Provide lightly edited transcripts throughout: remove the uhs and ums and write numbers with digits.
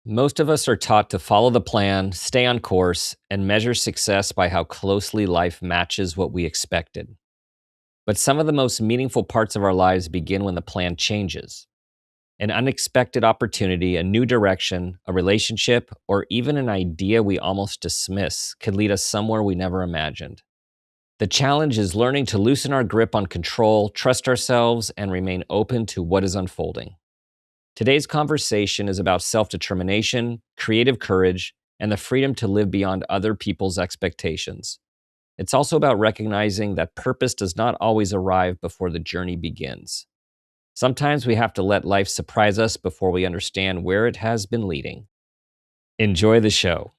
Most of us are taught to follow the plan, stay on course, and measure success by how closely life matches what we expected. But some of the most meaningful parts of our lives begin when the plan changes. An unexpected opportunity, a new direction, a relationship, or even an idea we almost dismiss could lead us somewhere we never imagined. The challenge is learning to loosen our grip on control, trust ourselves, and remain open to what is unfolding. Today's conversation is about self-determination, creative courage, and the freedom to live beyond other people's expectations. It's also about recognizing that purpose does not always arrive before the journey begins. Sometimes we have to let life surprise us before we understand where it has been leading. Enjoy the show.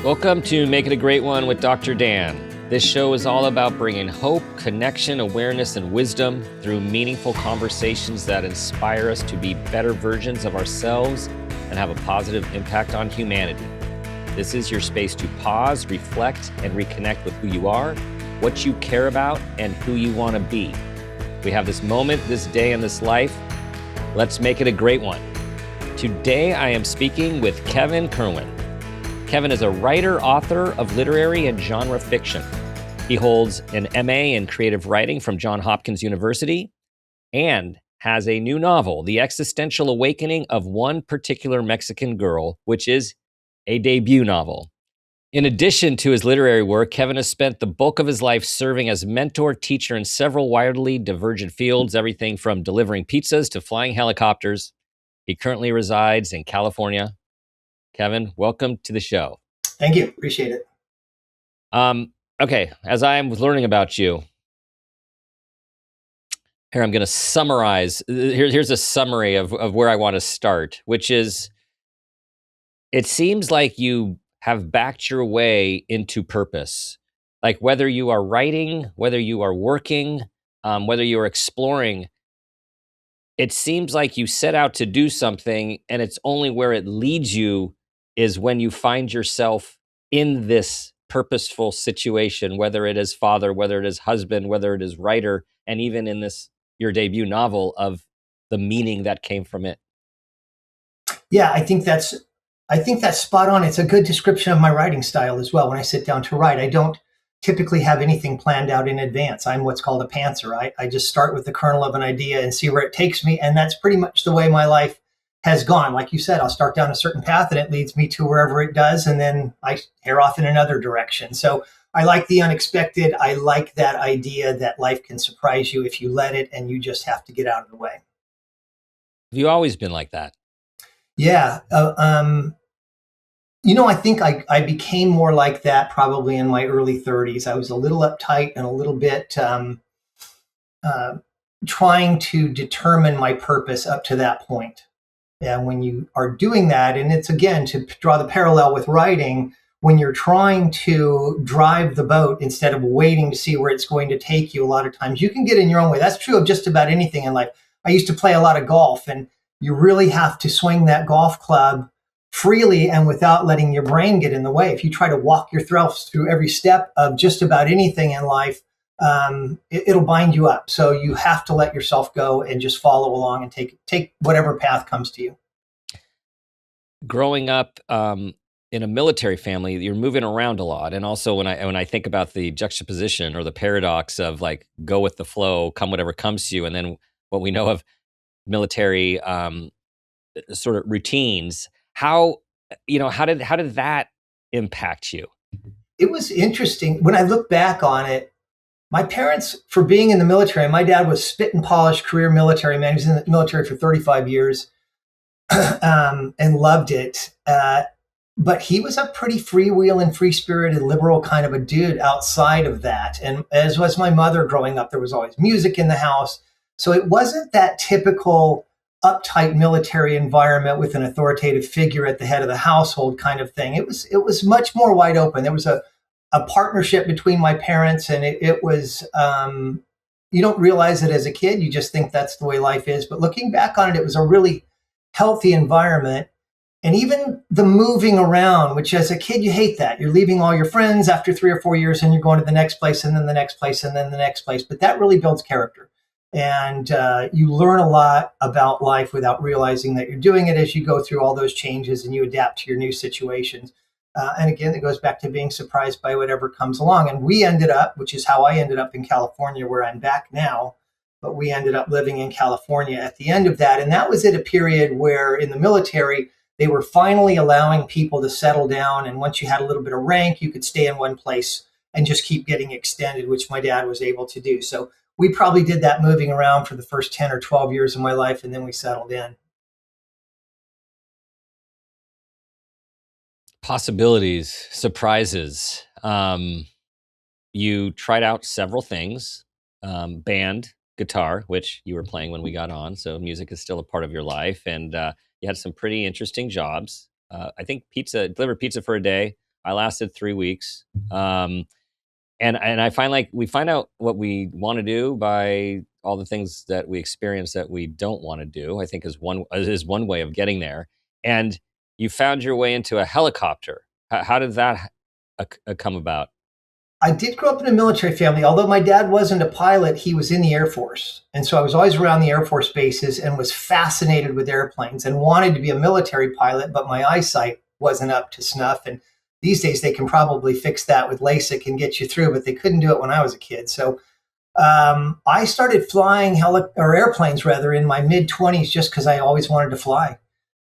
Welcome to Make It a Great One with Dr. Dan. This show is all about bringing hope, connection, awareness, and wisdom through meaningful conversations that inspire us to be better versions of ourselves and have a positive impact on humanity. This is your space to pause, reflect, and reconnect with who you are, what you care about, and who you want to be. We have this moment, this day, and this life. Let's make it a great one. Today, I am speaking with Kevin Kirwan. Kevin is a writer, author of literary and genre fiction. He holds an MA in creative writing from Johns Hopkins University and has a new novel, The Existential Awakening of One Particular Mexican Girl, which is a debut novel. In addition to his literary work, Kevin has spent the bulk of his life serving as mentor, teacher in several wildly divergent fields, everything from delivering pizzas to flying helicopters. He currently resides in California. Kevin, welcome to the show. Thank you. Appreciate it. Okay, as I was learning about you, here I'm going to summarize. Here's a summary of where I want to start, which is, it seems like you have backed your way into purpose. Like whether you are writing, whether you are working, whether you are exploring, it seems like you set out to do something, and it's only where it leads you is when you find yourself in this purposeful situation, whether it is father, whether it is husband, whether it is writer, and even in this, your debut novel, of the meaning that came from it. Yeah, I think that's spot on. It's a good description of my writing style as well. When I sit down to write, I don't typically have anything planned out in advance. I'm what's called a pantser. I just start with the kernel of an idea and see where it takes me. And that's pretty much the way my life has gone. Like you said, I'll start down a certain path and it leads me to wherever it does. And then I tear off in another direction. So I like the unexpected. I like that idea that life can surprise you if you let it, and you just have to get out of the way. Have you always been like that? Yeah. I think I became more like that probably in my early 30s. I was a little uptight and a little bit trying to determine my purpose up to that point. And when you are doing that, and it's again to draw the parallel with writing, when you're trying to drive the boat instead of waiting to see where it's going to take you, a lot of times you can get in your own way. That's true of just about anything in life. I used to play a lot of golf, and you really have to swing that golf club freely and without letting your brain get in the way. If you try to walk yourself through every step of just about anything in life, it'll bind you up. So you have to let yourself go and just follow along and take whatever path comes to you. Growing up in a military family, you're moving around a lot, and also when I think about the juxtaposition or the paradox of like go with the flow, come whatever comes to you, and then what we know of military sort of routines. How did that impact you? It was interesting when I look back on it. My parents, for being in the military, my dad was spit and polished career military man. He was in the military for 35 years and loved it. But he was a pretty freewheeling, free-spirited, liberal kind of a dude outside of that. And as was my mother growing up, there was always music in the house. So it wasn't that typical uptight military environment with an authoritative figure at the head of the household kind of thing. It was much more wide open. There was a partnership between my parents, and it was, you don't realize it as a kid. You just think that's the way life is. But looking back on it, it was a really healthy environment. And even the moving around, which as a kid, you hate that. You're leaving all your friends after 3 or 4 years and you're going to the next place and then the next place and then the next place. But that really builds character. And you learn a lot about life without realizing that you're doing it as you go through all those changes and you adapt to your new situations. And again, it goes back to being surprised by whatever comes along. And we ended up, which is how I ended up in California, where I'm back now. But we ended up living in California at the end of that. And that was at a period where in the military, they were finally allowing people to settle down. And once you had a little bit of rank, you could stay in one place and just keep getting extended, which my dad was able to do. So we probably did that moving around for the first 10 or 12 years of my life, and then we settled in. Possibilities, surprises. You tried out several things, band, guitar, which you were playing when we got on. So music is still a part of your life. And you had some pretty interesting jobs. I think delivered pizza for a day. I lasted 3 weeks. And I find like we find out what we want to do by all the things that we experience that we don't want to do. I think is one way of getting there. And you found your way into a helicopter. How did that come about? I did grow up in a military family. Although my dad wasn't a pilot, he was in the Air Force. And so I was always around the Air Force bases and was fascinated with airplanes and wanted to be a military pilot, but my eyesight wasn't up to snuff. And these days they can probably fix that with LASIK and get you through, but they couldn't do it when I was a kid. So I started flying airplanes rather in my mid 20s just because I always wanted to fly.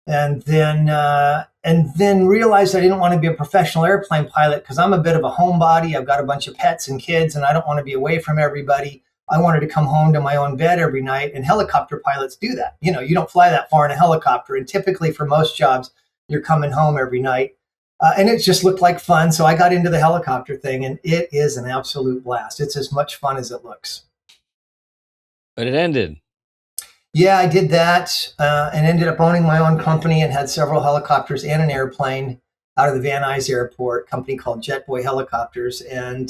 And then realized I didn't want to be a professional airplane pilot because I'm a bit of a homebody. I've got a bunch of pets and kids, and I don't want to be away from everybody. I wanted to come home to my own bed every night, and helicopter pilots do that. You know, you don't fly that far in a helicopter, and typically for most jobs, you're coming home every night. And it just looked like fun, so I got into the helicopter thing, and it is an absolute blast. It's as much fun as it looks. But it ended. Yeah, I did that and ended up owning my own company and had several helicopters and an airplane out of the Van Nuys Airport, a company called Jetboy Helicopters. And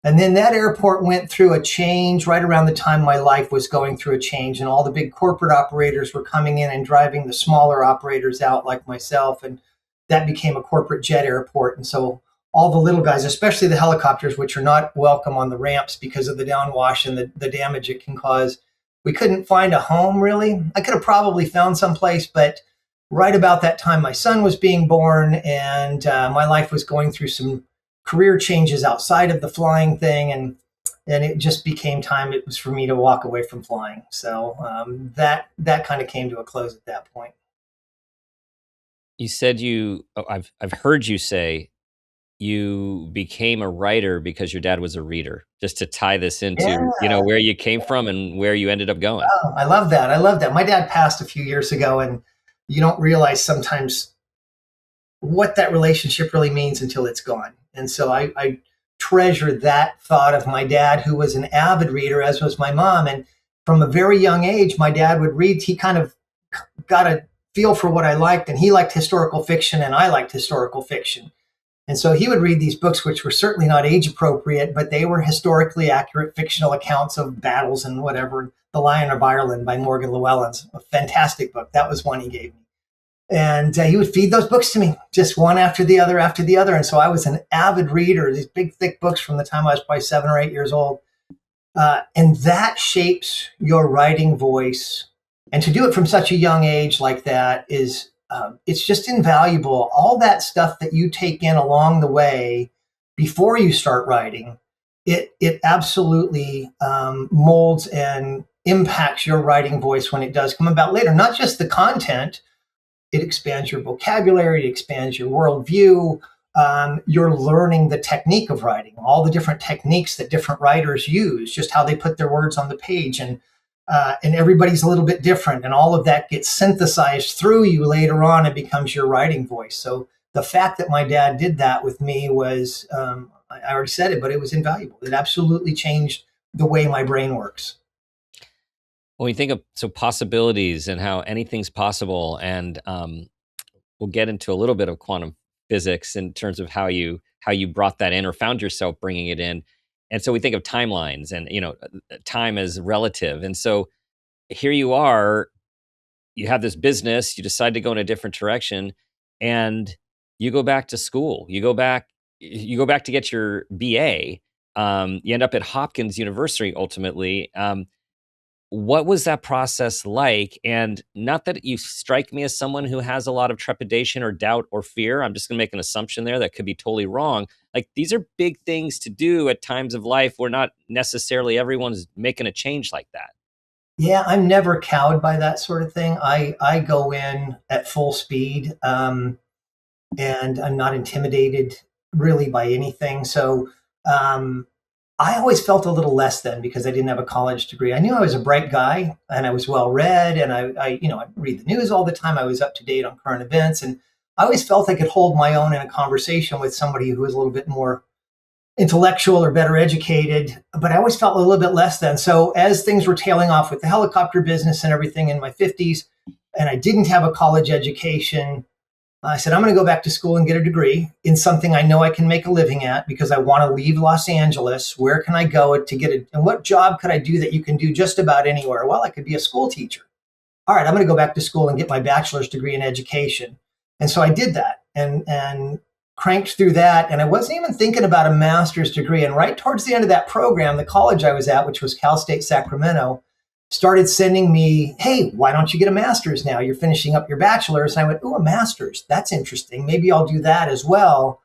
then that airport went through a change right around the time my life was going through a change. And all the big corporate operators were coming in and driving the smaller operators out like myself. And that became a corporate jet airport. And so all the little guys, especially the helicopters, which are not welcome on the ramps because of the downwash and the damage it can cause, we couldn't find a home, really. I could have probably found someplace, but right about that time, my son was being born, and my life was going through some career changes outside of the flying thing, and it just became time. It was for me to walk away from flying. So that kind of came to a close at that point. You said I've heard you say you became a writer because your dad was a reader, just to tie this into, Yeah. where you came from and where you ended up going. Oh, I love that. I love that. My dad passed a few years ago, and you don't realize sometimes what that relationship really means until it's gone. And so I treasure that thought of my dad, who was an avid reader, as was my mom. And from a very young age, my dad would read. He kind of got a feel for what I liked, and he liked historical fiction, and I liked historical fiction. And so he would read these books, which were certainly not age appropriate, but they were historically accurate fictional accounts of battles and whatever. The Lion of Ireland by Morgan Llewellyn's a fantastic book. That was one he gave me. And he would feed those books to me, just one after the other after the other. And so I was an avid reader, these big, thick books from the time I was probably 7 or 8 years old. And that shapes your writing voice. And to do it from such a young age like that is, it's just invaluable. All that stuff that you take in along the way before you start writing, it absolutely molds and impacts your writing voice when it does come about later. Not just the content, it expands your vocabulary, it expands your worldview. You're learning the technique of writing, all the different techniques that different writers use, just how they put their words on the page. And everybody's a little bit different, and all of that gets synthesized through you later on and becomes your writing voice. So the fact that my dad did that with me was, I already said it, but it was invaluable. It absolutely changed the way my brain works. When we think of possibilities and how anything's possible, and we'll get into a little bit of quantum physics in terms of how you brought that in or found yourself bringing it in. And so we think of timelines, and time is relative. And so here you are you have this business, you decide to go in a different direction, and you go back to school. You go back to get your BA. You end up at Hopkins University ultimately. What was that process like? And not that you strike me as someone who has a lot of trepidation or doubt or fear. I'm just going to make an assumption there that could be totally wrong. Like, these are big things to do at times of life where not necessarily everyone's making a change like that. Yeah, I'm never cowed by that sort of thing. I go in at full speed, and I'm not intimidated really by anything. So um, I always felt a little less than because I didn't have a college degree. I knew I was a bright guy and I was well read, and I read the news all the time. I was up to date on current events, and I always felt I could hold my own in a conversation with somebody who was a little bit more intellectual or better educated, but I always felt a little bit less than. So as things were tailing off with the helicopter business and everything in my 50s, and I didn't have a college education, I said, I'm going to go back to school and get a degree in something I know I can make a living at because I want to leave Los Angeles. Where can I go to get it? And what job could I do that you can do just about anywhere? Well, I could be a school teacher. All right, I'm going to go back to school and get my bachelor's degree in education. And so I did that and cranked through that. And I wasn't even thinking about a master's degree. And right towards the end of that program, the college I was at, which was Cal State Sacramento, started sending me, hey, why don't you get a master's now? You're finishing up your bachelor's. And I went, ooh, a master's. That's interesting. Maybe I'll do that as well.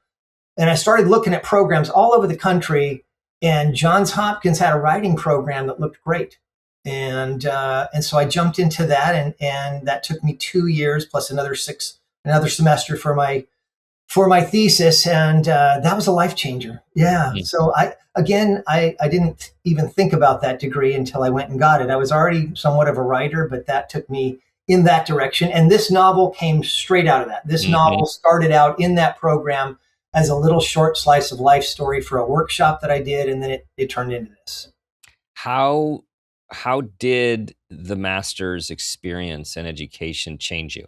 And I started looking at programs all over the country. And Johns Hopkins had a writing program that looked great. And so I jumped into that, and that took me 2 years plus another semester for my thesis, and that was a life changer. Yeah. Mhm. So I didn't even think about that degree until I went and got it. I was already somewhat of a writer, but that took me in that direction. And this novel came straight out of that. This Mhm. novel started out in that program as a little short slice of life story for a workshop that I did, and then it turned into this. How how did the master's experience and education change you?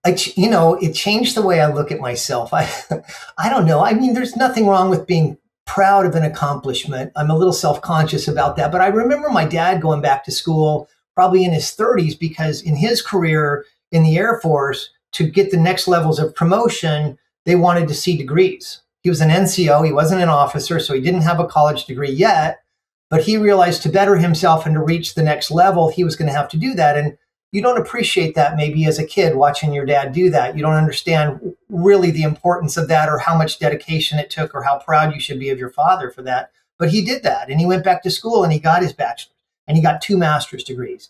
It changed the way I look at myself. I don't know. I mean, there's nothing wrong with being proud of an accomplishment. I'm a little self-conscious about that, but I remember my dad going back to school probably in his 30s because in his career in the Air Force, to get the next levels of promotion, they wanted to see degrees. He was an NCO. He wasn't an officer, so he didn't have a college degree yet, but he realized to better himself and to reach the next level, he was going to have to do that. And you don't appreciate that maybe as a kid watching your dad do that. You don't understand really the importance of that or how much dedication it took or how proud you should be of your father for that. But he did that, and he went back to school and he got his bachelor's and he got 2 master's degrees.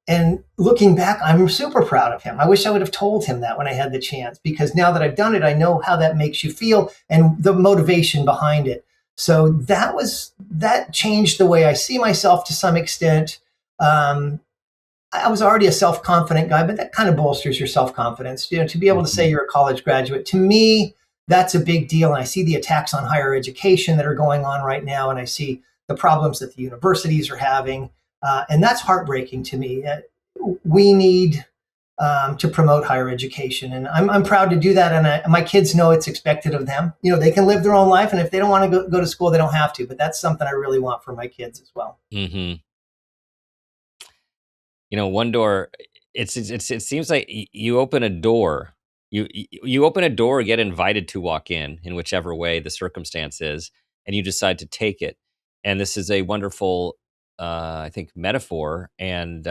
And looking back, I'm super proud of him. I wish I would have told him that when I had the chance, because now that I've done it, I know how that makes you feel and the motivation behind it. So that changed the way I see myself to some extent. I was already a self-confident guy, but that kind of bolsters your self-confidence. To be able to say Mhm. you're a college graduate, to me, that's a big deal. And I see the attacks on higher education that are going on right now, and I see the problems that the universities are having, and that's heartbreaking to me. We need to promote higher education, and I'm proud to do that. And my kids know it's expected of them. They can live their own life, and if they don't want to go to school, they don't have to. But that's something I really want for my kids as well. Mhm. One door. It seems like you open a door. You open a door, get invited to walk in whichever way the circumstance is, and you decide to take it. And this is a wonderful, I think, metaphor and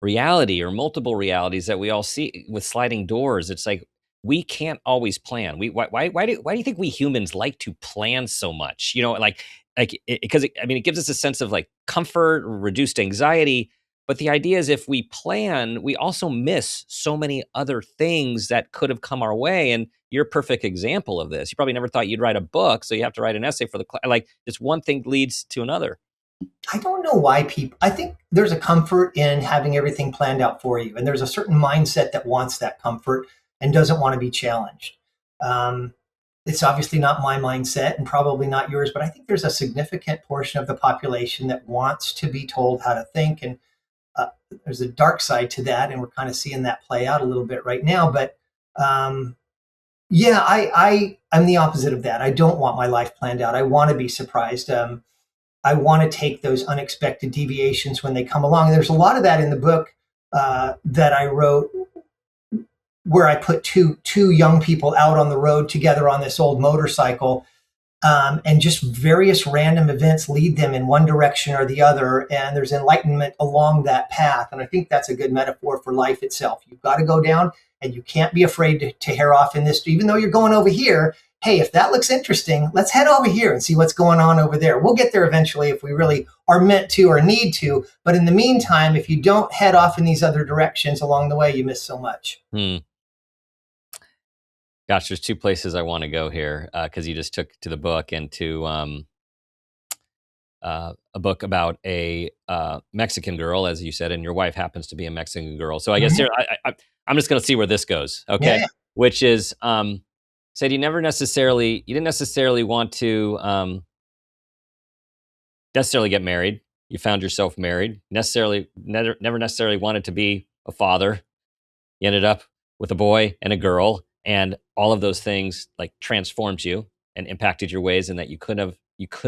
reality or multiple realities that we all see with sliding doors. It's like we can't always plan. Why do you think we humans like to plan so much? Like because I mean it gives us a sense of like comfort, reduced anxiety. But the idea is if we plan, we also miss so many other things that could have come our way. And you're a perfect example of this. You probably never thought you'd write a book, so you have to write an essay for the like. This one thing leads to another. I don't know why I think there's a comfort in having everything planned out for you. And there's a certain mindset that wants that comfort and doesn't want to be challenged. Um, it's obviously not my mindset and probably not yours, but I think there's a significant portion of the population that wants to be told how to think. And uh, there's a dark side to that. And we're kind of seeing that play out a little bit right now. But um, yeah, I'm the opposite of that. I don't want my life planned out. I want to be surprised. I want to take those unexpected deviations when they come along. And there's a lot of that in the book that I wrote, where I put two young people out on the road together on this old motorcycle, and just various random events lead them in one direction or the other, and there's enlightenment along that path. And I think that's a good metaphor for life itself. You've got to go down, and you can't be afraid to hair off in this. Even though you're going over here, hey, if that looks interesting, let's head over here and see what's going on over there. We'll get there eventually if we really are meant to or need to. But in the meantime, if you don't head off in these other directions along the way, you miss so much. Gosh, there's two places I want to go here, because you just took to the book and to a book about a Mexican girl, as you said, and your wife happens to be a Mexican girl. So I guess here, I'm just going to see where this goes, okay? Yeah. Which is, said you didn't necessarily want to necessarily get married. You found yourself married. Never necessarily wanted to be a father. You ended up with a boy and a girl. And all of those things like transformed you and impacted your ways in that you couldn't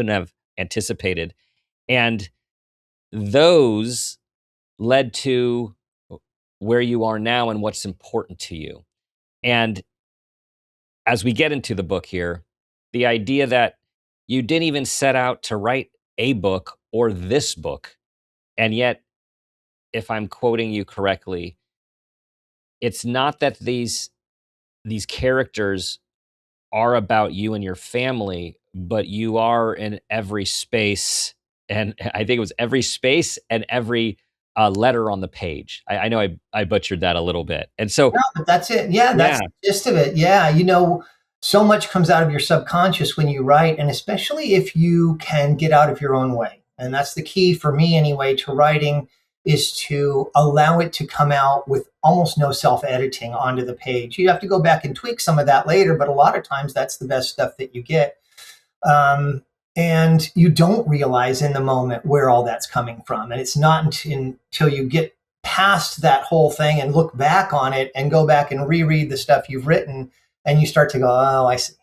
have anticipated. And those led to where you are now and what's important to you. And as we get into the book here, the idea that you didn't even set out to write a book or this book. And yet, if I'm quoting you correctly, it's not that these characters are about you and your family, but you are in every space. And I think it was every space and every letter on the page. I know I butchered that a little bit. And so no, but that's it. Yeah, that's the gist of it. Yeah. So much comes out of your subconscious when you write, and especially if you can get out of your own way. And that's the key for me anyway to writing, is to allow it to come out with almost no self-editing onto the page. You have to go back and tweak some of that later, but a lot of times that's the best stuff that you get. And you don't realize in the moment where all that's coming from. And it's not until you get past that whole thing and look back on it and go back and reread the stuff you've written, and you start to go, oh, I see.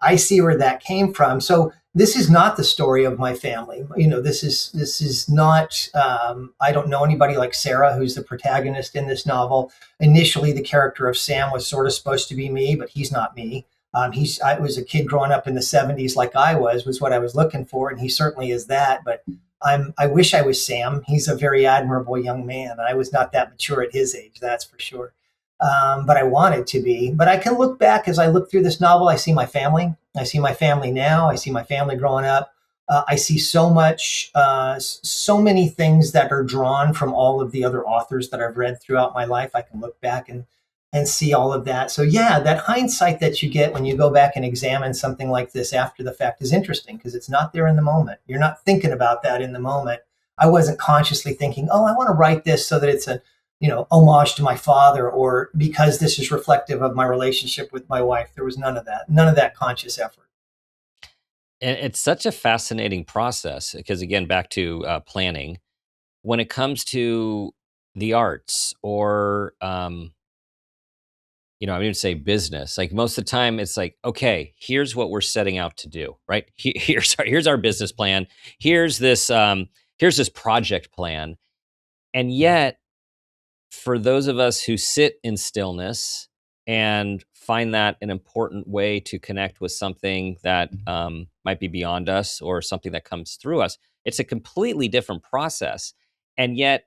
I see where that came from. So this is not the story of my family. This is not, I don't know anybody like Sarah, who's the protagonist in this novel. Initially, the character of Sam was sort of supposed to be me, but he's not me. I was a kid growing up in the 70s like I was what I was looking for. And he certainly is that, but I wish I was Sam. He's a very admirable young man. I was not that mature at his age, that's for sure. But I wanted to be. But I can look back as I look through this novel. I see my family. I see my family now. I see my family growing up. I see so many things that are drawn from all of the other authors that I've read throughout my life. I can look back and see all of that. So yeah, that hindsight that you get when you go back and examine something like this after the fact is interesting, because it's not there in the moment. You're not thinking about that in the moment. I wasn't consciously thinking, oh, I want to write this so that it's a homage to my father, or because this is reflective of my relationship with my wife. There was none of that conscious effort. And it's such a fascinating process, because again, back to planning, when it comes to the arts or, I'm going to say business, like most of the time it's like, okay, here's what we're setting out to do, right? Here's our business plan. Here's this project plan. And yet, for those of us who sit in stillness and find that an important way to connect with something that might be beyond us or something that comes through us, it's a completely different process. And yet,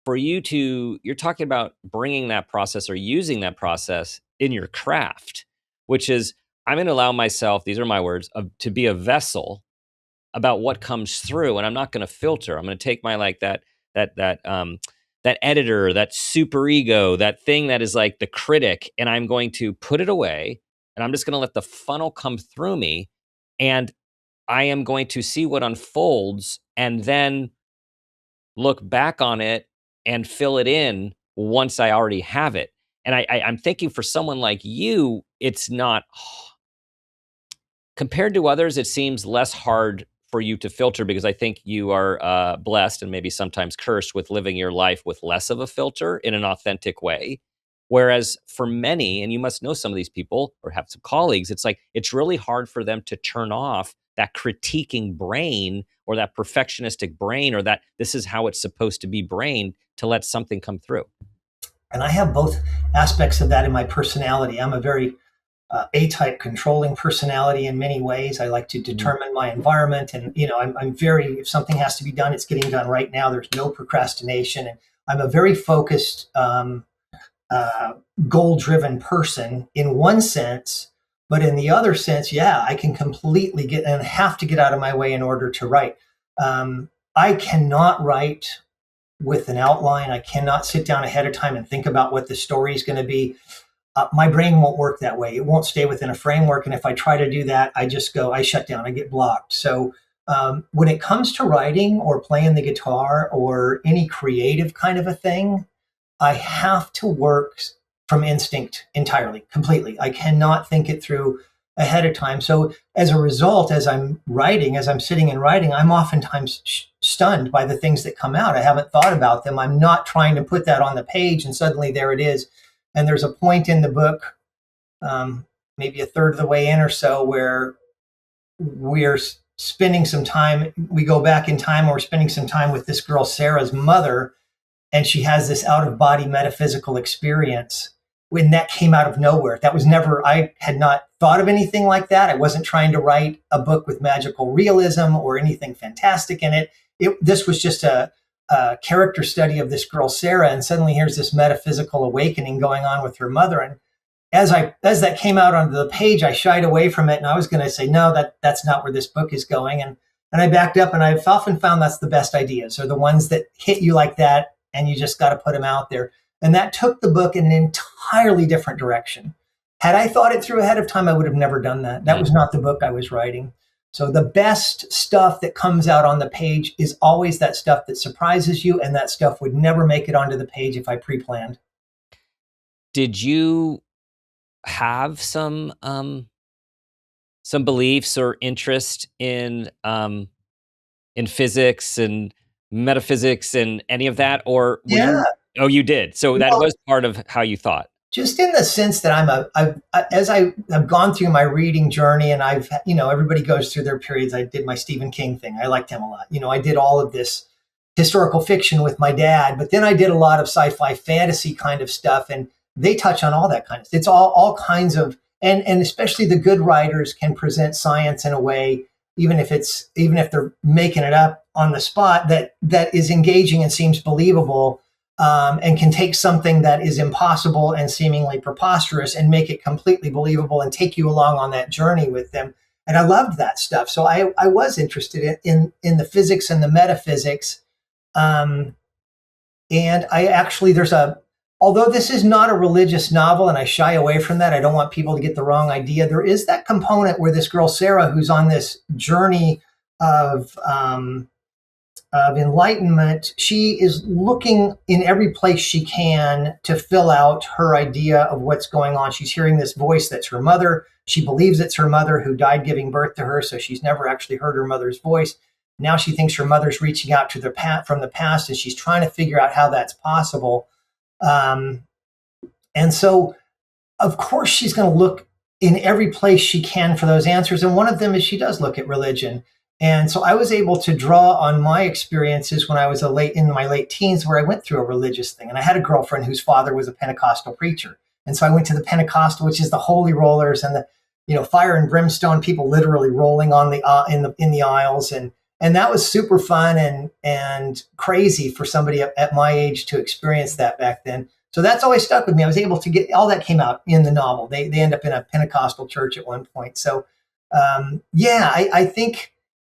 you're talking about bringing that process or using that process in your craft, which is, I'm going to allow myself, these are my words, to be a vessel about what comes through, and I'm not going to filter. I'm going to take my that editor, that super ego, that thing that is like the critic, and I'm going to put it away, and I'm just going to let the funnel come through me, and I am going to see what unfolds and then look back on it and fill it in once I already have it. And I'm thinking for someone like you, it's not, compared to others, it seems less hard for you to filter, because I think you are blessed and maybe sometimes cursed with living your life with less of a filter in an authentic way. Whereas for many, and you must know some of these people or have some colleagues, it's like it's really hard for them to turn off that critiquing brain or that perfectionistic brain or that this is how it's supposed to be brain to let something come through. And I have both aspects of that in my personality. I'm a very A-type controlling personality in many ways. I like to determine my environment, and I'm very, if something has to be done, it's getting done right now. There's no procrastination, and I'm a very focused, goal-driven person in one sense. But in the other sense, yeah, I can completely get and have to get out of my way in order to write. I cannot write with an outline. I cannot sit down ahead of time and think about what the story is going to be. My brain won't work that way. It won't stay within a framework. And if I try to do that, I shut down, I get blocked. So when it comes to writing or playing the guitar or any creative kind of a thing, I have to work from instinct entirely, completely. I cannot think it through ahead of time. So as a result, as I'm sitting and writing, I'm oftentimes stunned by the things that come out. I haven't thought about them. I'm not trying to put that on the page and suddenly there it is. And there's a point in the book, maybe a third of the way in or so, where we're spending some time, we go back in time, and we're spending some time with this girl, Sarah's mother, and she has this out-of-body metaphysical experience. When that came out of nowhere, that was never, I had not thought of anything like that. I wasn't trying to write a book with magical realism or anything fantastic in it. This was just a character study of this girl, Sarah, and suddenly here's this metaphysical awakening going on with her mother. And as that came out onto the page, I shied away from it, and I was going to say, no, that's not where this book is going. And I backed up, and I've often found that's the best ideas, are the ones that hit you like that, and you just got to put them out there. And that took the book in an entirely different direction. Had I thought it through ahead of time, I would have never done that. That was not the book I was writing. So the best stuff that comes out on the page is always that stuff that surprises you, and that stuff would never make it onto the page if I pre-planned. Did you have some beliefs or interest in physics and metaphysics and any of that, or Oh, you did. So that was part of how you thought. Just in the sense that as I have gone through my reading journey, and everybody goes through their periods. I did my Stephen King thing. I liked him a lot. I did all of this historical fiction with my dad, but then I did a lot of sci-fi fantasy kind of stuff, and they touch on all that kind of stuff. It's all kinds of, and especially the good writers can present science in a way, even if they're making it up on the spot, that is engaging and seems believable. And can take something that is impossible and seemingly preposterous and make it completely believable and take you along on that journey with them. And I loved that stuff. So I was interested in the physics and the metaphysics. And I actually, although this is not a religious novel and I shy away from that, I don't want people to get the wrong idea. There is that component where this girl, Sarah, who's on this journey of enlightenment, she is looking in every place she can to fill out her idea of what's going on. She's hearing this voice that's her mother. She believes it's her mother who died giving birth to her, so she's never actually heard her mother's voice. Now she thinks her mother's reaching out to from the past, and she's trying to figure out how that's possible. And so, of course, she's going to look in every place she can for those answers. And one of them is she does look at religion. And so I was able to draw on my experiences when I was in my late teens, where I went through a religious thing. And I had a girlfriend whose father was a Pentecostal preacher. And so I went to the Pentecostal, which is the holy rollers and the fire and brimstone, people literally rolling on in the aisles. And that was super fun and crazy for somebody at my age to experience that back then. So that's always stuck with me. I was able to get, all that came out in the novel. They end up in a Pentecostal church at one point. So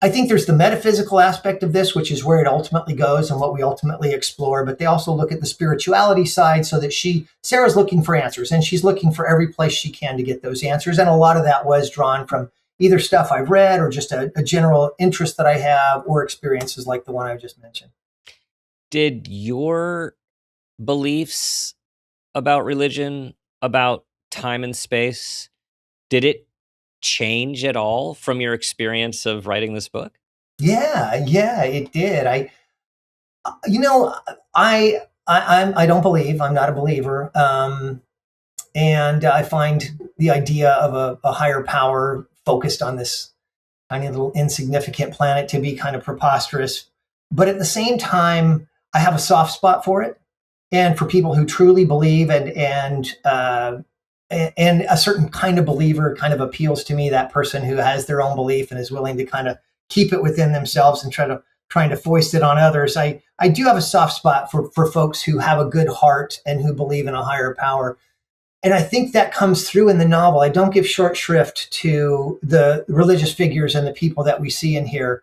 I think there's the metaphysical aspect of this, which is where it ultimately goes and what we ultimately explore. But they also look at the spirituality side, so that Sarah's looking for answers, and she's looking for every place she can to get those answers. And a lot of that was drawn from either stuff I've read or just a general interest that I have, or experiences like the one I just mentioned. Did your beliefs about religion, about time and space, did it change at all from your experience of writing this book? Yeah, it did. I don't believe, I'm not a believer. And I find the idea of a higher power focused on this tiny little insignificant planet to be kind of preposterous. But at the same time, I have a soft spot for it, and for people who truly believe, and a certain kind of believer kind of appeals to me. That person who has their own belief and is willing to kind of keep it within themselves and trying to foist it on others. I do have a soft spot for folks who have a good heart and who believe in a higher power. And I think that comes through in the novel. I don't give short shrift to the religious figures and the people that we see in here.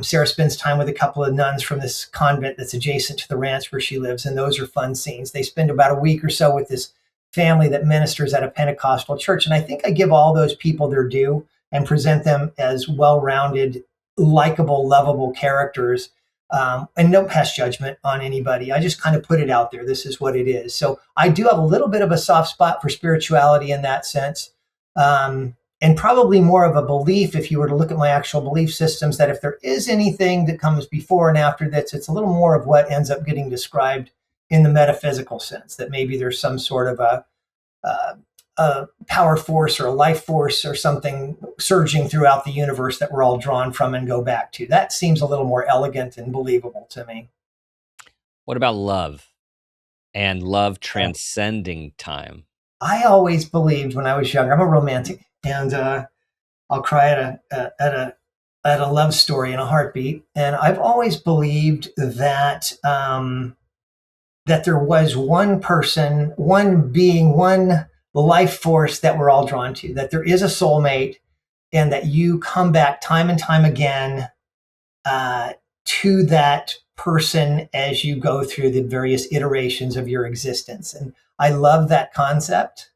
Sarah spends time with a couple of nuns from this convent that's adjacent to the ranch where she lives, and those are fun scenes. They spend about a week or so with this family that ministers at a Pentecostal church. And I think I give all those people their due and present them as well-rounded, likable, lovable characters. And no past judgment on anybody. I just kind of put it out there. This is what it is. So I do have a little bit of a soft spot for spirituality in that sense. And probably more of a belief, if you were to look at my actual belief systems, that if there is anything that comes before and after this, it's a little more of what ends up getting described in the metaphysical sense, that maybe there's some sort of a power force or a life force or something surging throughout the universe that we're all drawn from and go back to. That seems a little more elegant and believable to me. What about love and love transcending time? I always believed when I was younger, I'm a romantic, and I'll cry at a love story in a heartbeat. And I've always believed that that there was one person, one being, one life force that we're all drawn to, that there is a soulmate, and that you come back time and time again to that person as you go through the various iterations of your existence. And I love that concept.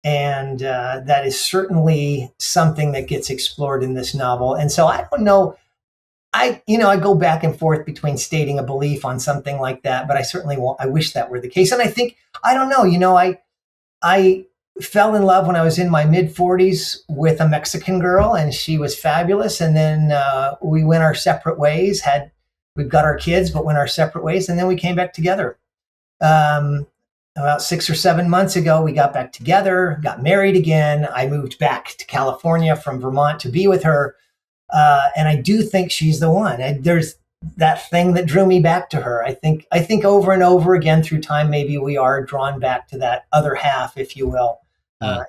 And that is certainly something that gets explored in this novel. And so I don't know, I go back and forth between stating a belief on something like that, but I certainly won't. I wish that were the case. And I think, I don't know, I fell in love when I was in my mid 40s with a Mexican girl, and she was fabulous. And then we went our separate ways, we've got our kids, but went our separate ways. And then we came back together. About 6 or 7 months ago, we got back together, got married again. I moved back to California from Vermont to be with her. And I do think she's the one. There's that thing that drew me back to her. I think over and over again through time, maybe we are drawn back to that other half, if you will.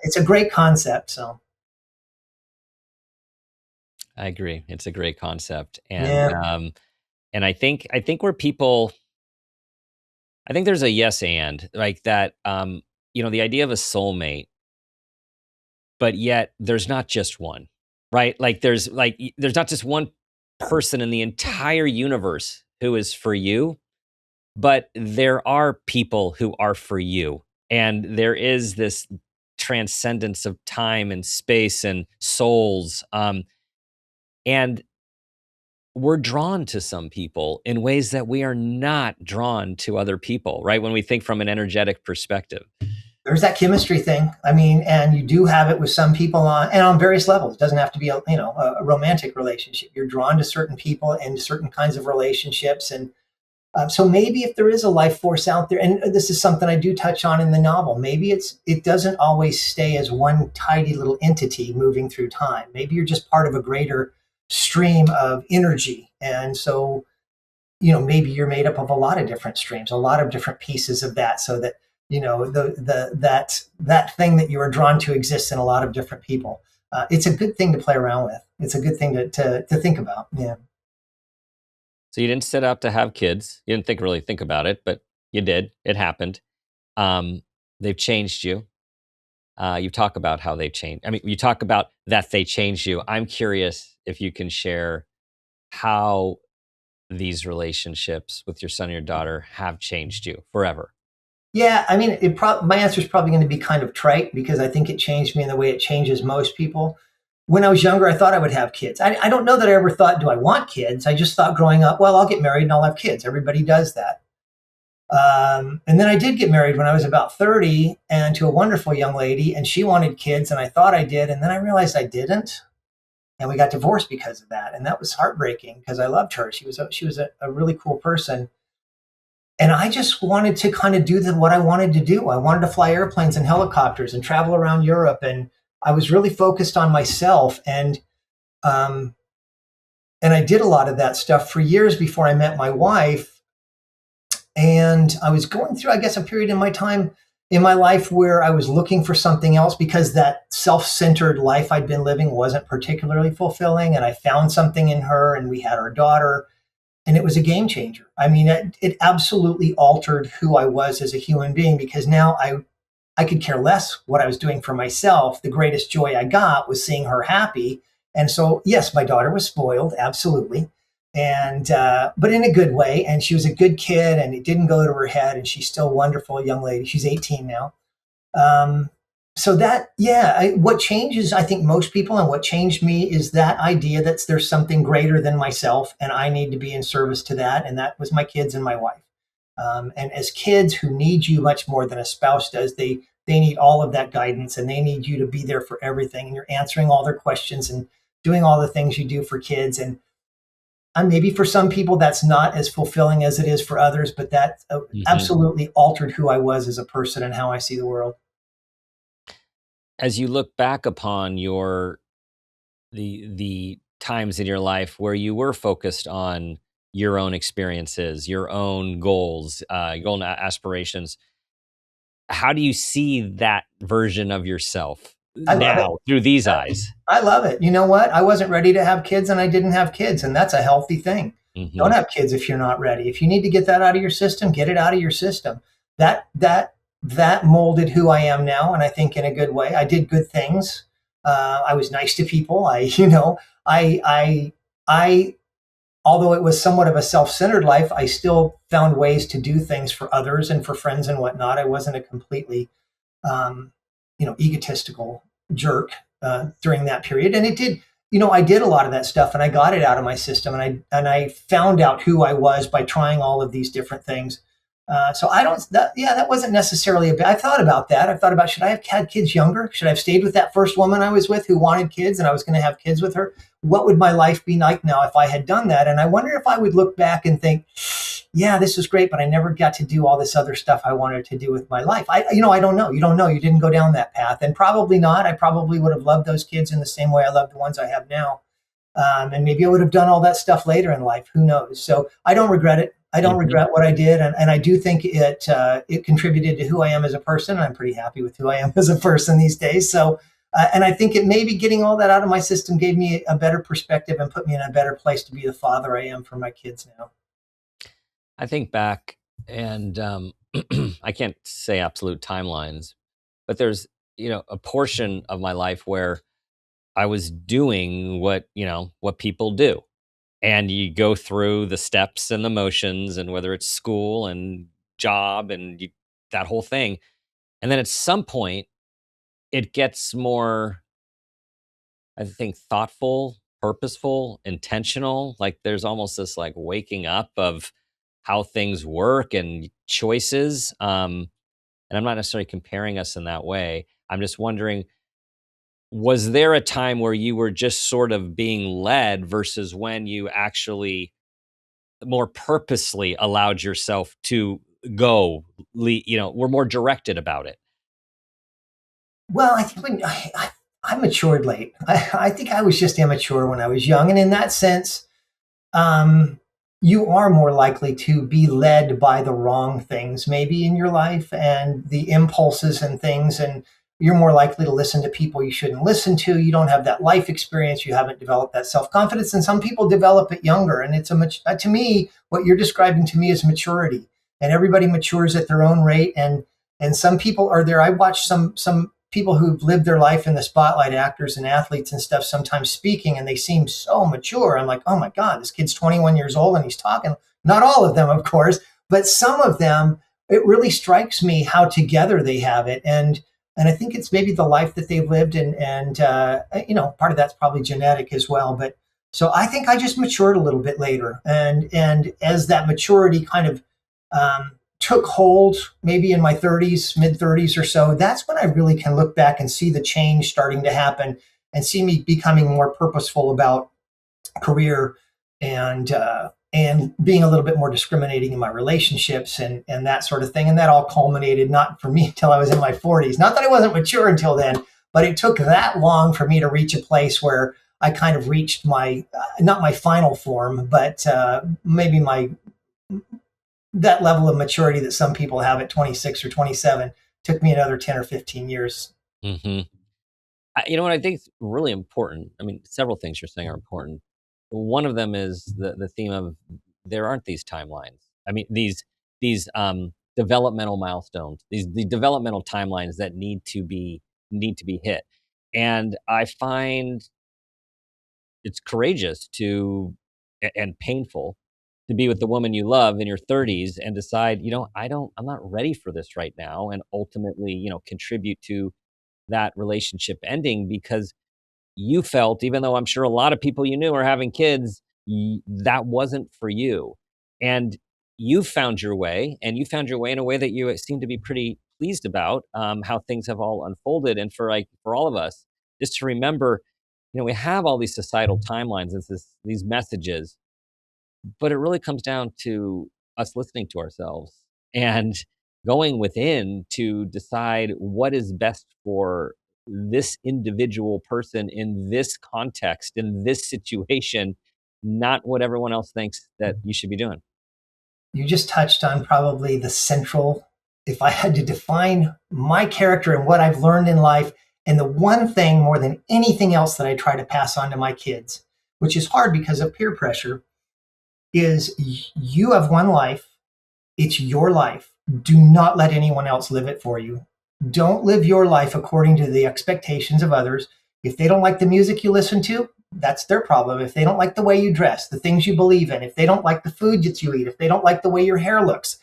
It's a great concept. So I agree. It's a great concept. yeah. And I think where people, I think there's a yes and like that, the idea of a soulmate, but yet there's not just one, right? There's not just one person in the entire universe who is for you, but there are people who are for you. And there is this transcendence of time and space and souls. And we're drawn to some people in ways that we are not drawn to other people, right? When we think from an energetic perspective. There's that chemistry thing. I mean, and you do have it with some people on various levels. It doesn't have to be a romantic relationship. You're drawn to certain people and certain kinds of relationships. And so maybe if there is a life force out there, and this is something I do touch on in the novel, maybe it doesn't always stay as one tidy little entity moving through time. Maybe you're just part of a greater stream of energy. And so, maybe you're made up of a lot of different streams, a lot of different pieces of that, so that, that thing that you are drawn to exists in a lot of different people. It's a good thing to play around with. It's a good thing to think about. Yeah. So you didn't set out to have kids. You didn't really think about it, but you did. It happened. They've changed you. You talk about how they've changed. I mean, you talk about that they changed you. I'm curious if you can share how these relationships with your son and your daughter have changed you forever. Yeah, I mean, my answer is probably going to be kind of trite, because I think it changed me in the way it changes most people. When I was younger, I thought I would have kids. I don't know that I ever thought, do I want kids? I just thought growing up, well, I'll get married and I'll have kids. Everybody does that. And then I did get married when I was about 30, and to a wonderful young lady, and she wanted kids, and I thought I did. And then I realized I didn't. And we got divorced because of that. And that was heartbreaking, because I loved her. She was a really cool person. And I just wanted to kind of do what I wanted to do. I wanted to fly airplanes and helicopters and travel around Europe. And I was really focused on myself. Um, and I did a lot of that stuff for years before I met my wife. And I was going through, I guess, a period in my life where I was looking for something else because that self-centered life I'd been living wasn't particularly fulfilling. And I found something in her, and we had our daughter, and it was a game changer. I mean, it absolutely altered who I was as a human being, because now I could care less what I was doing for myself. The greatest joy I got was seeing her happy. And so, yes, my daughter was spoiled, absolutely. And, but in a good way. And she was a good kid, and it didn't go to her head. And she's still a wonderful young lady. She's 18 now. So that, yeah, what changes, I think, most people, and what changed me, is that idea that there's something greater than myself, and I need to be in service to that. And that was my kids and my wife. And as kids who need you much more than a spouse does, they need all of that guidance, and they need you to be there for everything. And you're answering all their questions and doing all the things you do for kids. And maybe for some people that's not as fulfilling as it is for others, but that absolutely altered who I was as a person and how I see the world. As you look back upon the times in your life where you were focused on your own experiences, your own goals, your own aspirations, how do you see that version of yourself now through these eyes? I love it. You know what? I wasn't ready to have kids, and I didn't have kids, and that's a healthy thing. Don't have kids if you're not ready. If you need to get that out of your system, get it out of your system. That molded who I am now, and I think in a good way. I did good things. I was nice to people. I although it was somewhat of a self-centered life, I still found ways to do things for others and for friends and whatnot. I wasn't a completely, egotistical jerk during that period. And it did, I did a lot of that stuff, and I got it out of my system, and I found out who I was by trying all of these different things. So that wasn't necessarily I thought about that. I thought about, should I have had kids younger? Should I have stayed with that first woman I was with who wanted kids, and I was going to have kids with her? What would my life be like now if I had done that? And I wonder if I would look back and think, yeah, this was great, but I never got to do all this other stuff I wanted to do with my life. I don't know. You don't know. You didn't go down that path, and probably not. I probably would have loved those kids in the same way I love the ones I have now. And maybe I would have done all that stuff later in life. Who knows? So I don't regret it. I don't regret what I did. And I do think it contributed to who I am as a person. And I'm pretty happy with who I am as a person these days. So, and I think it maybe getting all that out of my system gave me a better perspective and put me in a better place to be the father I am for my kids now. I think back, and I can't say absolute timelines, but there's, a portion of my life where I was doing what people do. And you go through the steps and the motions, and whether it's school and job and that whole thing. And then at some point, it gets more, I think, thoughtful, purposeful, intentional. Like there's almost this like waking up of how things work and choices. And I'm not necessarily comparing us in that way. I'm just wondering, was there a time where you were just sort of being led versus when you actually more purposely allowed yourself to go, were more directed about it? Well, I think I matured late. I think I was just immature when I was young. And in that sense, you are more likely to be led by the wrong things maybe in your life, and the impulses and things. And you're more likely to listen to people you shouldn't listen to. You don't have that life experience. You haven't developed that self-confidence. And some people develop it younger. And it's to me, what you're describing to me is maturity. And everybody matures at their own rate. And some people are there. I watch some people who've lived their life in the spotlight, actors and athletes and stuff, sometimes speaking, and they seem so mature. I'm like, oh my God, this kid's 21 years old and he's talking. Not all of them, of course, but some of them, it really strikes me how together they have it. And I think it's maybe the life that they've lived, and part of that's probably genetic as well. But so I think I just matured a little bit later, and as that maturity kind of took hold, maybe in my 30s, mid 30s or so, that's when I really can look back and see the change starting to happen, and see me becoming more purposeful about career and and being a little bit more discriminating in my relationships and that sort of thing. And that all culminated not for me until I was in my 40s. Not that I wasn't mature until then, but it took that long for me to reach a place where I kind of reached my, not my final form, but maybe that level of maturity that some people have at 26 or 27 took me another 10 or 15 years. Mm-hmm. You know what I think is really important? I mean, several things you're saying are important. One of them is the theme of there aren't these timelines. I mean, these developmental milestones, the developmental timelines that need to be hit. And I find it's courageous and painful to be with the woman you love in your 30s and decide, I'm not ready for this right now, and ultimately, contribute to that relationship ending because you felt, even though I'm sure a lot of people you knew are having kids, that wasn't for you. And you found your way, and you found your way in a way that you seem to be pretty pleased about, how things have all unfolded. And for all of us, just to remember, we have all these societal timelines and these messages, but it really comes down to us listening to ourselves and going within to decide what is best for this individual person in this context, in this situation, not what everyone else thinks that you should be doing. You just touched on probably the central, if I had to define my character and what I've learned in life, and the one thing more than anything else that I try to pass on to my kids, which is hard because of peer pressure, is you have one life. It's your life. Do not let anyone else live it for you. Don't live your life according to the expectations of others. If they don't like the music you listen to, that's their problem. If they don't like the way you dress, the things you believe in, if they don't like the food that you eat, if they don't like the way your hair looks,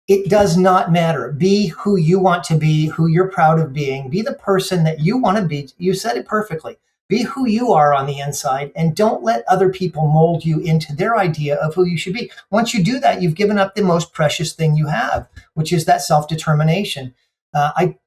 it does not matter. Be who you want to be, who you're proud of being. Be the person that you want to be. You said it perfectly. Be who you are on the inside, and don't let other people mold you into their idea of who you should be. Once you do that, you've given up the most precious thing you have, which is that self-determination.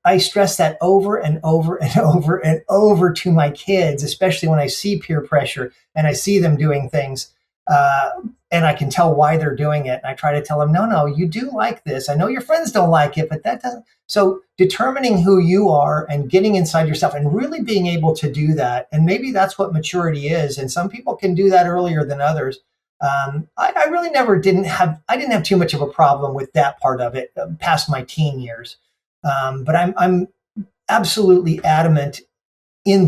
I stress that over and over and over and over to my kids, especially when I see peer pressure and I see them doing things, and I can tell why they're doing it. And I try to tell them, no, you do like this. I know your friends don't like it, but that doesn't. So determining who you are and getting inside yourself and really being able to do that. And maybe that's what maturity is. And some people can do that earlier than others. I really didn't have too much of a problem with that part of it past my teen years. But I'm absolutely adamant in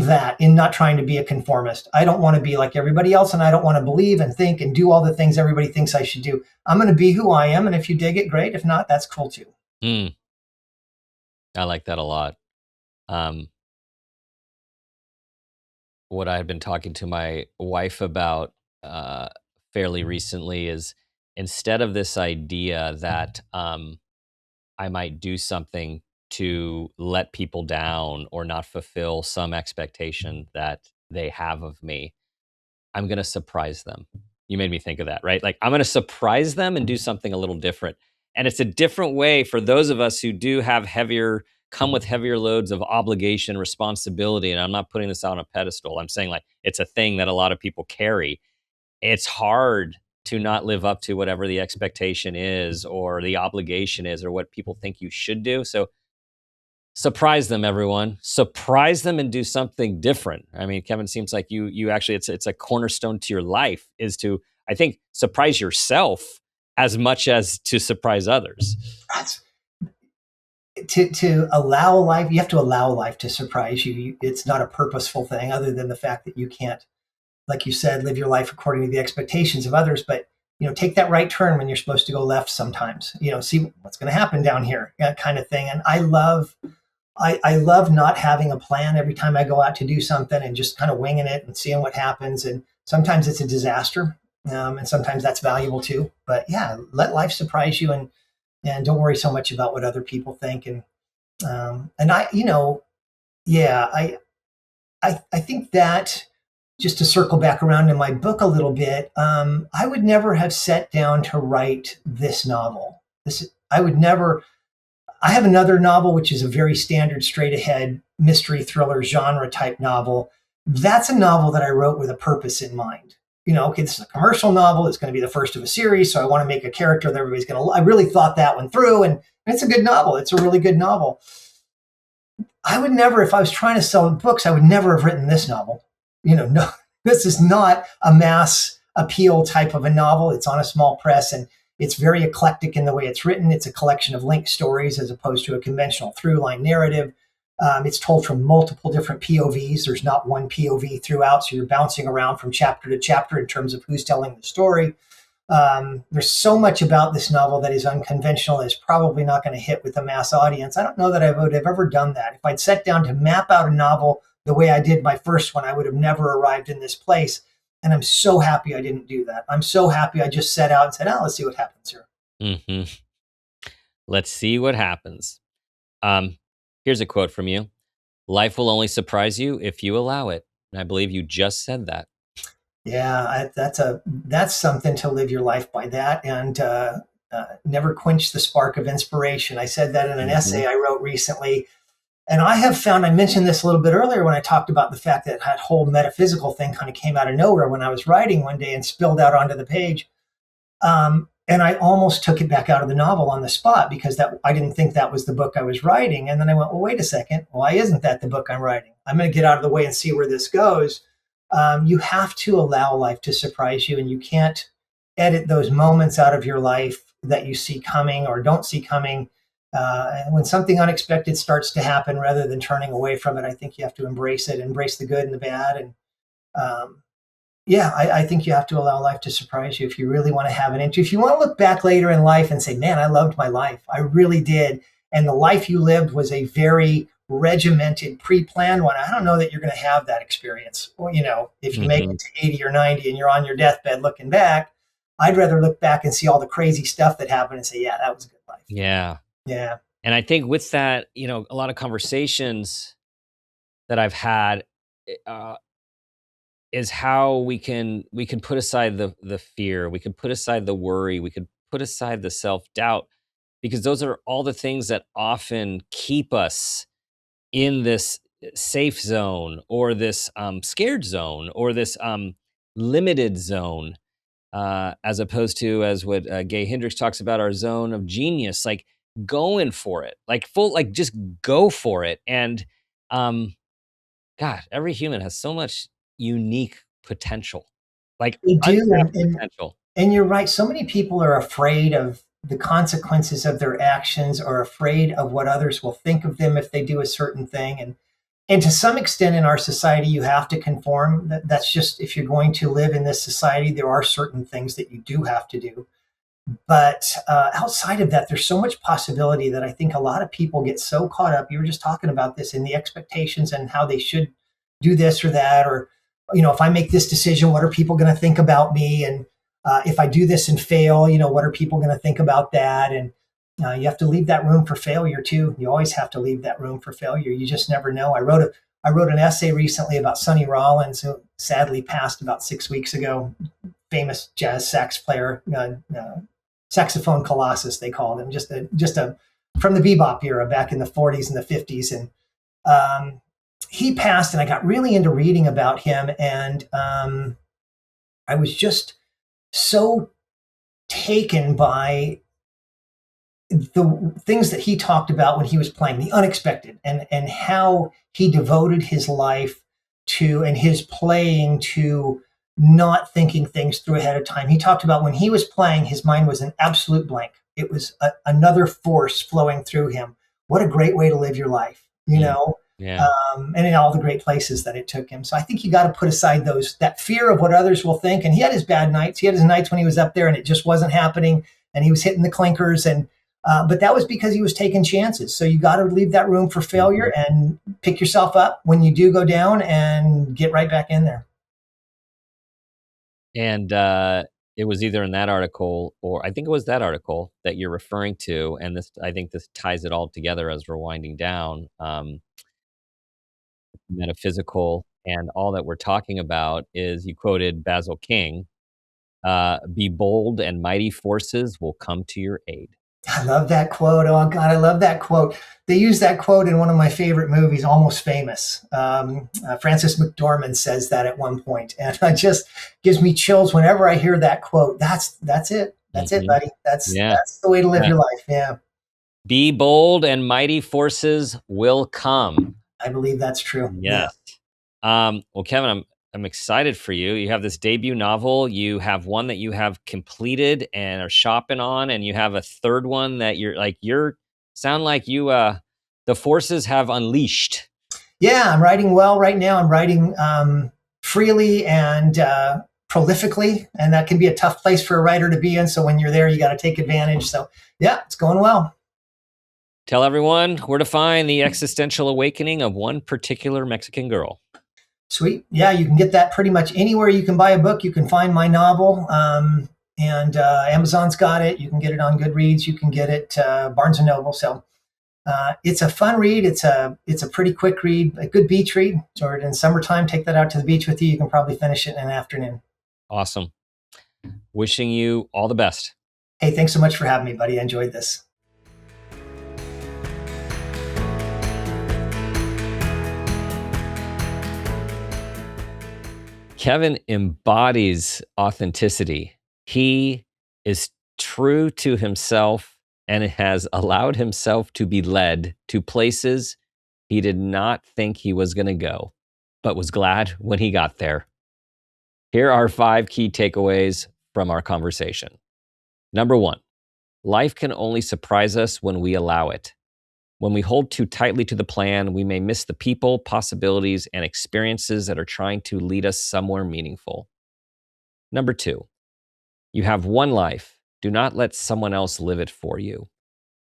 not trying to be a conformist. I don't want to be like everybody else, and I don't want to believe and think and do all the things everybody thinks I should do. I'm going to be who I am, and if you dig it, great. If not, that's cool too. I like that a lot. What I've been talking to my wife about fairly recently is, instead of this idea that I might do something to let people down or not fulfill some expectation that they have of me, I'm going to surprise them. You made me think of that, right? Like, I'm going to surprise them and do something a little different. And it's a different way for those of us who do have come with heavier loads of obligation, responsibility. And I'm not putting this out on a pedestal. I'm saying, like, it's a thing that a lot of people carry. It's hard to not live up to whatever the expectation is or the obligation is or what people think you should do. So surprise them, everyone. Surprise them and do something different. I mean, Kevin, seems like you actually, it's a cornerstone to your life, is to, I think, surprise yourself as much as to surprise others. That's, to allow life, you have to allow life to surprise you. It's not a purposeful thing, other than the fact that you can't, like you said, live your life according to the expectations of others. But take that right turn when you're supposed to go left sometimes. See what's going to happen down here, that kind of thing. And I love not having a plan every time I go out to do something and just kind of winging it and seeing what happens. And sometimes it's a disaster, and sometimes that's valuable too. But yeah, let life surprise you, and don't worry so much about what other people think. And I think that, just to circle back around in my book a little bit, I would never have sat down to write this novel. I have another novel, which is a very standard, straight ahead mystery thriller genre type novel. That's a novel that I wrote with a purpose in mind. okay, this is a commercial novel. It's going to be the first of a series. So I want to make a character that everybody's going to, I really thought that one through, and it's a good novel. It's a really good novel. I would never, if I was trying to sell books, I would never have written this novel. No, this is not a mass appeal type of a novel. It's on a small press, and it's very eclectic in the way it's written. It's a collection of linked stories as opposed to a conventional through line narrative. It's told from multiple different POVs. There's not one POV throughout, so you're bouncing around from chapter to chapter in terms of who's telling the story. There's so much about this novel that is unconventional, is probably not going to hit with a mass audience. I don't know that I would have ever done that. If I'd sat down to map out a novel the way I did my first one, I would have never arrived in this place. And I'm so happy I didn't do that. I'm so happy I just set out and said, let's see what happens here. Mm-hmm. Let's see what happens. Here's a quote from you. Life will only surprise you if you allow it. And I believe you just said that. Yeah, that's something to live your life by that, and never quench the spark of inspiration. I said that in an essay I wrote recently, and I have found, I mentioned this a little bit earlier when I talked about the fact that that whole metaphysical thing kind of came out of nowhere when I was writing one day and spilled out onto the page. And I almost took it back out of the novel on the spot because that I didn't think that was the book I was writing. And then I went, well, wait a second. Why isn't that the book I'm writing? I'm going to get out of the way and see where this goes. You have to allow life to surprise you, and you can't edit those moments out of your life that you see coming or don't see coming. And when something unexpected starts to happen, rather than turning away from it, I think you have to embrace it, embrace the good and the bad. And I think you have to allow life to surprise you if you really want to have an interest. If you want to look back later in life and say, man, I loved my life. I really did. And the life you lived was a very regimented, pre-planned one. I don't know that you're going to have that experience. Well, if you make it to 80 or 90 and you're on your deathbed looking back, I'd rather look back and see all the crazy stuff that happened and say, yeah, that was a good life. Yeah. Yeah. And I think with that, a lot of conversations that I've had is how we can put aside the fear, we can put aside the worry, we can put aside the self-doubt, because those are all the things that often keep us in this safe zone, or this scared zone, or this limited zone, as opposed to, as what Gay Hendricks talks about, our zone of genius, like going for it, just go for it. And God, every human has so much unique potential, like We do. untapped potential. And you're right. So many people are afraid of the consequences of their actions, or afraid of what others will think of them if they do a certain thing. And to some extent in our society, you have to conform. That's just, if you're going to live in this society, there are certain things that you do have to do. But outside of that, there's so much possibility that I think a lot of people get so caught up. You were just talking about this, in the expectations and how they should do this or that, or, if I make this decision, what are people going to think about me? And if I do this and fail, what are people going to think about that? And you have to leave that room for failure too. You always have to leave that room for failure. You just never know. I wrote an essay recently about Sonny Rollins, who sadly passed about 6 weeks ago. Famous jazz sax player, saxophone colossus, they called him. Just a from the bebop era back in the 40s and the 50s, and he passed. And I got really into reading about him, and I was just so taken by the things that he talked about when he was playing, the unexpected, and how he devoted his life to, and his playing to, not thinking things through ahead of time. He talked about when he was playing, his mind was an absolute blank. It was another force flowing through him. What a great way to live your life, Yeah. And in all the great places that it took him. So I think you got to put aside that fear of what others will think. And he had his bad nights. He had his nights when he was up there and it just wasn't happening, and he was hitting the clinkers, and but that was because he was taking chances. So you got to leave that room for failure and pick yourself up when you do go down and get right back in there. And it was either in that article, or I think it was that article that you're referring to. And I think this ties it all together as we're winding down. Metaphysical and all that we're talking about is, you quoted Basil King, be bold and mighty forces will come to your aid. I love that quote. Oh God, I love that quote. They use that quote in one of my favorite movies, Almost Famous. Frances McDormand says that at one point, and it just gives me chills whenever I hear that quote. That's it. That's it, Mhm. buddy. That's Yeah. that's the way to live Yeah. your life. Yeah, Be bold and mighty forces will come. I believe that's true. Yeah. Yes. Well, Kevin, I'm excited for you. You have this debut novel. You have one that you have completed and are shopping on, and you have a third one that you're sound like you the forces have unleashed. Yeah, I'm writing well right now. I'm writing freely and prolifically, and that can be a tough place for a writer to be in. So when you're there, you got to take advantage. So yeah, it's going well. Tell everyone where to find the existential awakening of one particular Mexican girl. Sweet. Yeah, you can get that pretty much anywhere you can buy a book. You can find my novel, and Amazon's got it. You can get it on Goodreads. You can get it Barnes and Noble. So it's a fun read. It's a pretty quick read, a good beach read. Or in summertime, take that out to the beach with you. You can probably finish it in an afternoon. Awesome. Wishing you all the best. Hey, thanks so much for having me, buddy. I enjoyed this. Kevin embodies authenticity. He is true to himself and has allowed himself to be led to places he did not think he was going to go, but was glad when he got there. Here are 5 key takeaways from our conversation. Number 1, life can only surprise us when we allow it. When we hold too tightly to the plan, we may miss the people, possibilities, and experiences that are trying to lead us somewhere meaningful. Number 2, you have one life. Do not let someone else live it for you.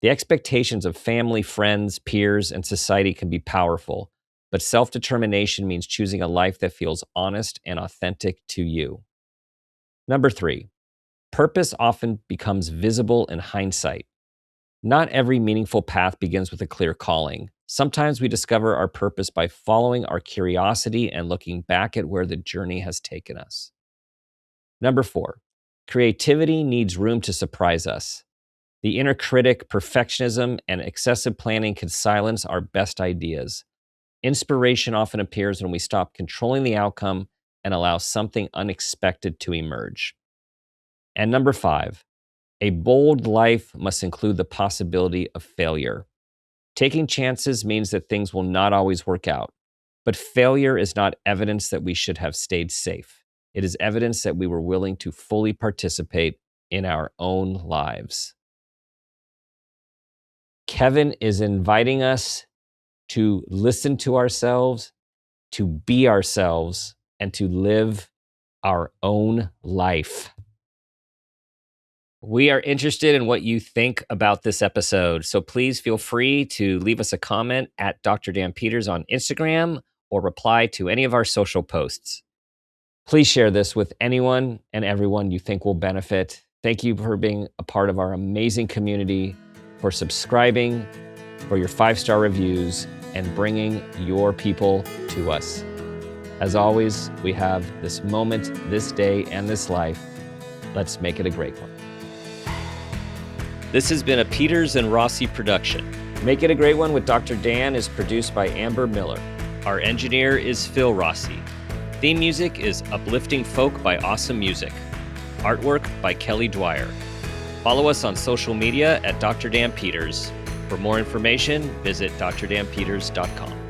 The expectations of family, friends, peers, and society can be powerful, but self-determination means choosing a life that feels honest and authentic to you. Number 3, purpose often becomes visible in hindsight. Not every meaningful path begins with a clear calling. Sometimes we discover our purpose by following our curiosity and looking back at where the journey has taken us. Number 4, creativity needs room to surprise us. The inner critic, perfectionism, and excessive planning can silence our best ideas. Inspiration often appears when we stop controlling the outcome and allow something unexpected to emerge. And number 5, a bold life must include the possibility of failure. Taking chances means that things will not always work out, but failure is not evidence that we should have stayed safe. It is evidence that we were willing to fully participate in our own lives. Kevin is inviting us to listen to ourselves, to be ourselves, and to live our own life. We are interested in what you think about this episode, so please feel free to leave us a comment at Dr. Dan Peters on Instagram or reply to any of our social posts. Please share this with anyone and everyone you think will benefit. Thank you for being a part of our amazing community, for subscribing, for your 5-star reviews, and bringing your people to us. As always, we have this moment, this day, and this life. Let's make it a great one. This has been a Peters and Rossi production. Make It a Great One with Dr. Dan is produced by Amber Miller. Our engineer is Phil Rossi. Theme music is Uplifting Folk by Awesome Music. Artwork by Kelly Dwyer. Follow us on social media at Dr. Dan Peters. For more information, visit drdanpeters.com.